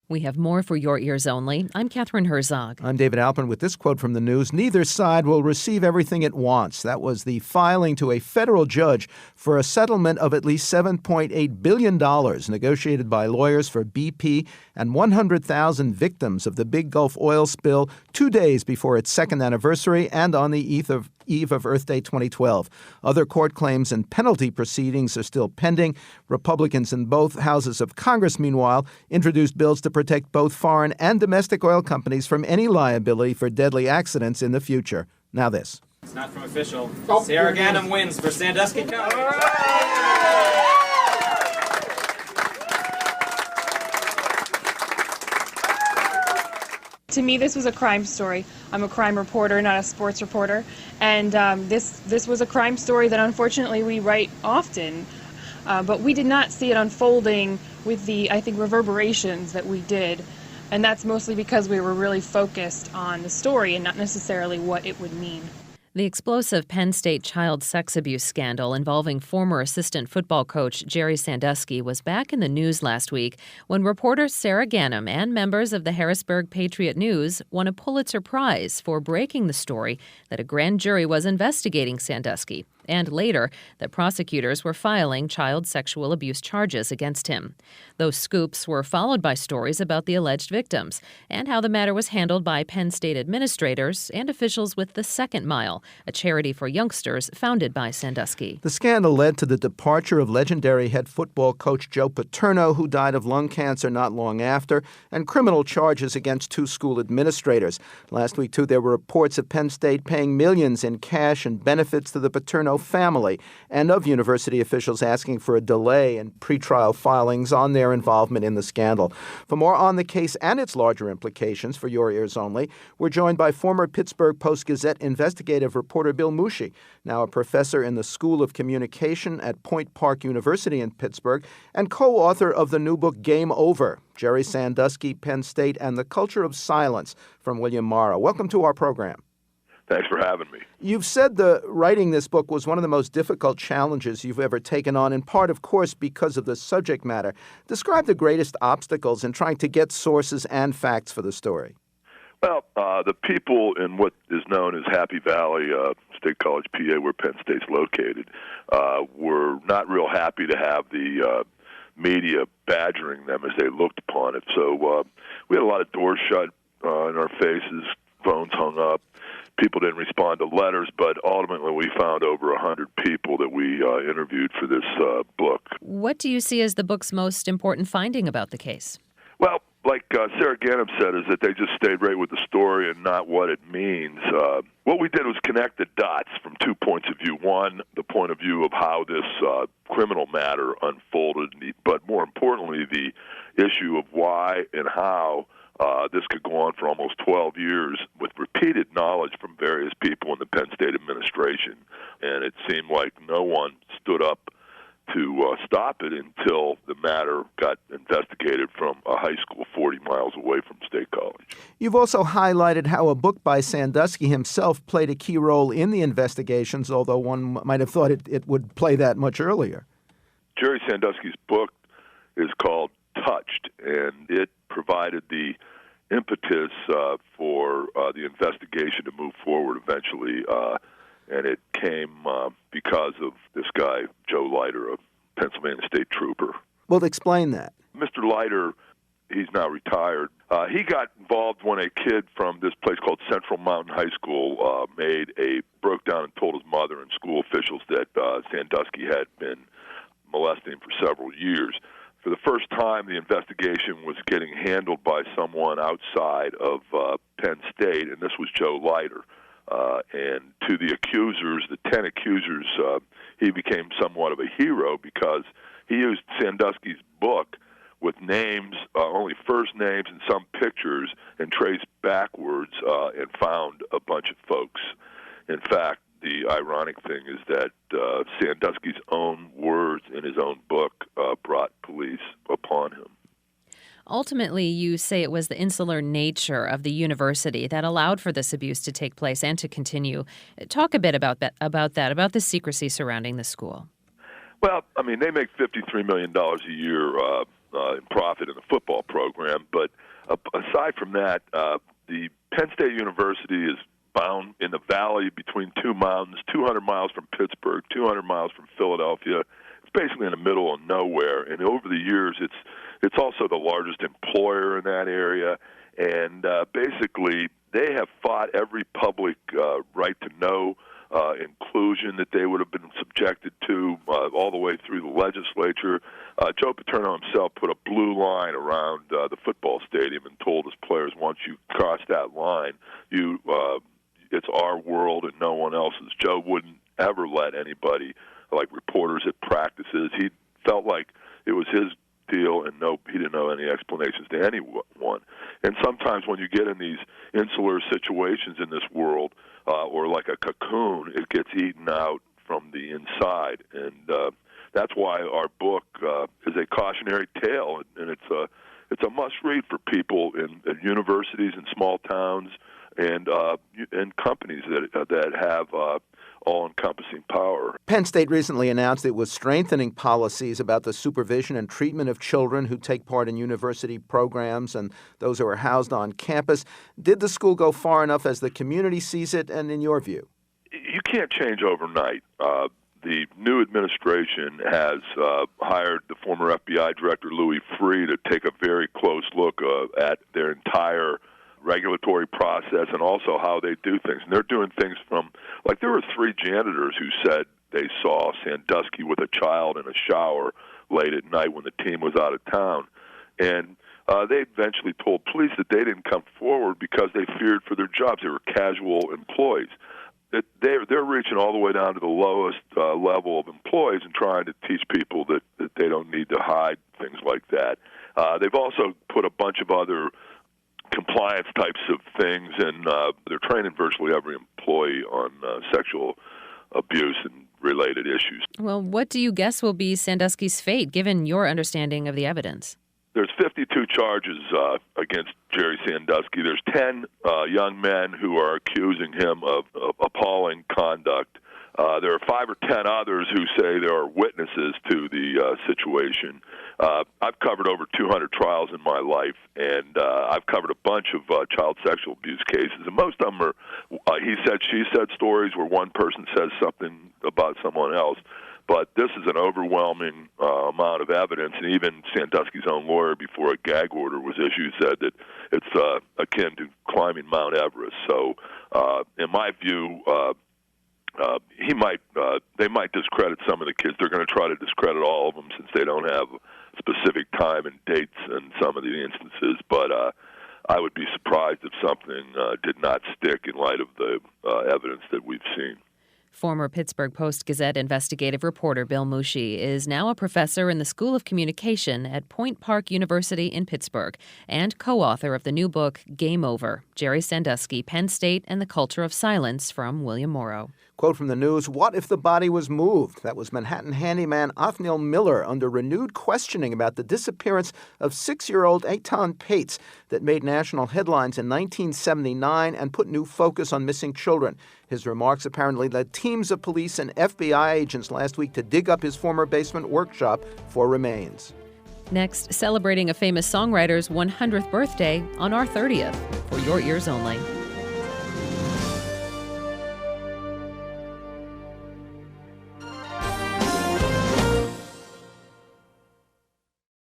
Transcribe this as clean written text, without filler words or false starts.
We have more for your ears only. I'm Catherine Herzog. I'm David Alpin with this quote from the news. Neither side will receive everything it wants. That was the filing to a federal judge for a settlement of at least $7.8 billion negotiated by lawyers for BP and 100,000 victims of the big Gulf oil spill 2 days before its second anniversary and on the eve of Earth Day 2012. Other court claims and penalty proceedings are still pending. Republicans in both houses of Congress, meanwhile, introduced bills to protect both foreign and domestic oil companies from any liability for deadly accidents in the future. Now this. It's not from official. Sarah Ganem wins for Sandusky County. To me, this was a crime story. I'm a crime reporter, not a sports reporter. And this was a crime story that unfortunately we write often. But we did not see it unfolding with the, I think, reverberations that we did. And that's mostly because we were really focused on the story and not necessarily what it would mean. The explosive Penn State child sex abuse scandal involving former assistant football coach Jerry Sandusky was back in the news last week when reporter Sarah Ganem and members of the Harrisburg Patriot News won a Pulitzer Prize for breaking the story that a grand jury was investigating Sandusky, and later that prosecutors were filing child sexual abuse charges against him. Those scoops were followed by stories about the alleged victims and how the matter was handled by Penn State administrators and officials with the Second Mile, a charity for youngsters founded by Sandusky. The scandal led to the departure of legendary head football coach Joe Paterno, who died of lung cancer not long after, and criminal charges against two school administrators. Last week, too, there were reports of Penn State paying millions in cash and benefits to the Paterno family, and of university officials asking for a delay in pretrial filings on their involvement in the scandal. For more on the case and its larger implications for your ears only, we're joined by former Pittsburgh Post-Gazette investigative reporter Bill Moushey, now a professor in the School of Communication at Point Park University in Pittsburgh, and co-author of the new book Game Over, Jerry Sandusky, Penn State, and the Culture of Silence from William Morrow. Welcome to our program. Thanks for having me. You've said writing this book was one of the most difficult challenges you've ever taken on, in part, of course, because of the subject matter. Describe the greatest obstacles in trying to get sources and facts for the story. Well, the people in what is known as Happy Valley State College, PA, where Penn State's located, were not real happy to have the media badgering them as they looked upon it. So we had a lot of doors shut in our faces, phones hung up. People didn't respond to letters, but ultimately we found over 100 people that we interviewed for this book. What do you see as the book's most important finding about the case? Well, like Sarah Ganem said, is that they just stayed right with the story and not what it means. What we did was connect the dots from 2 points of view. One, the point of view of how this criminal matter unfolded, but more importantly, the issue of why and how this could go on for almost 12 years with repeated knowledge from various people in the Penn State administration. And it seemed like no one stood up to stop it until the matter got investigated from a high school 40 miles away from State College. You've also highlighted how a book by Sandusky himself played a key role in the investigations, although one might have thought it would play that much earlier. Jerry Sandusky's book is called Touched, and it provided the impetus for the investigation to move forward eventually, and it came because of this guy, Joe Leiter, a Pennsylvania State Trooper. Well, explain that. Mr. Leiter, he's now retired. He got involved when a kid from this place called Central Mountain High School broke down and told his mother and school officials that Sandusky had been molesting him for several years. For the first time, the investigation was getting handled by someone outside of Penn State, and this was Joe Leiter. And to the accusers, the 10 accusers, he became somewhat of a hero because he used Sandusky's book with names, only first names and some pictures, and traced backwards and found a bunch of folks. In fact, the ironic thing is that Sandusky's own words in his own book brought police upon him. Ultimately, you say it was the insular nature of the university that allowed for this abuse to take place and to continue. Talk a bit about the secrecy surrounding the school. Well, I mean, they make $53 million a year and profit in the football program. But aside from that, the Penn State University is bound in the valley between two mountains, 200 miles from Pittsburgh, 200 miles from Philadelphia. It's basically in the middle of nowhere. And over the years, it's also the largest employer in that area. And basically, they have fought every public right to know inclusion that they would have been subjected to all the way through the legislature. Joe Paterno himself put a blue line around the football stadium and told his players, once you cross that line, it's our world and no one else's. Joe wouldn't ever let anybody, like reporters at practices. He felt like it was his deal, and he didn't know any explanations to anyone. And sometimes when you get in these insular situations in this world, or like a cocoon, it gets eaten out from the inside. And that's why our book is a cautionary tale, and it's a must-read for people in universities and small towns and companies that have all-encompassing power. Penn State recently announced it was strengthening policies about the supervision and treatment of children who take part in university programs and those who are housed on campus. Did the school go far enough as the community sees it, and in your view? You can't change overnight. The new administration has hired the former FBI Director Louis Freeh to take a very close look at their entire regulatory process and also how they do things. And they're doing things from, like, there were 3 janitors who said they saw Sandusky with a child in a shower late at night when the team was out of town. And they eventually told police that they didn't come forward because they feared for their jobs. They were casual employees. They're reaching all the way down to the lowest level of employees and trying to teach people that they don't need to hide things like that. They've also put a bunch of other compliance types of things, and they're training virtually every employee on sexual abuse and related issues. Well, what do you guess will be Sandusky's fate, given your understanding of the evidence? There's 52 charges against Jerry Sandusky. There's 10 young men who are accusing him of appalling conduct. There are 5 or 10 others who say there are witnesses to the situation. I've covered over 200 trials in my life, and I've covered a bunch of child sexual abuse cases, and most of them are he said, she said stories where one person says something about someone else. But this is an overwhelming amount of evidence, and even Sandusky's own lawyer, before a gag order was issued, said that it's akin to climbing Mount Everest. So, in my view, they might discredit some of the kids. They're going to try to discredit all of them since they don't have specific time and dates in some of the instances. But I would be surprised if something did not stick in light of the evidence that we've seen. Former Pittsburgh Post-Gazette investigative reporter Bill Moushey is now a professor in the School of Communication at Point Park University in Pittsburgh and co-author of the new book, Game Over, Jerry Sandusky, Penn State, and the Culture of Silence from William Morrow. Quote from the news, "What if the body was moved?" That was Manhattan handyman Othniel Miller under renewed questioning about the disappearance of 6-year-old Eitan Pates that made national headlines in 1979 and put new focus on missing children. His remarks apparently led teams of police and FBI agents last week to dig up his former basement workshop for remains. Next, celebrating a famous songwriter's 100th birthday on our 30th. For your ears only.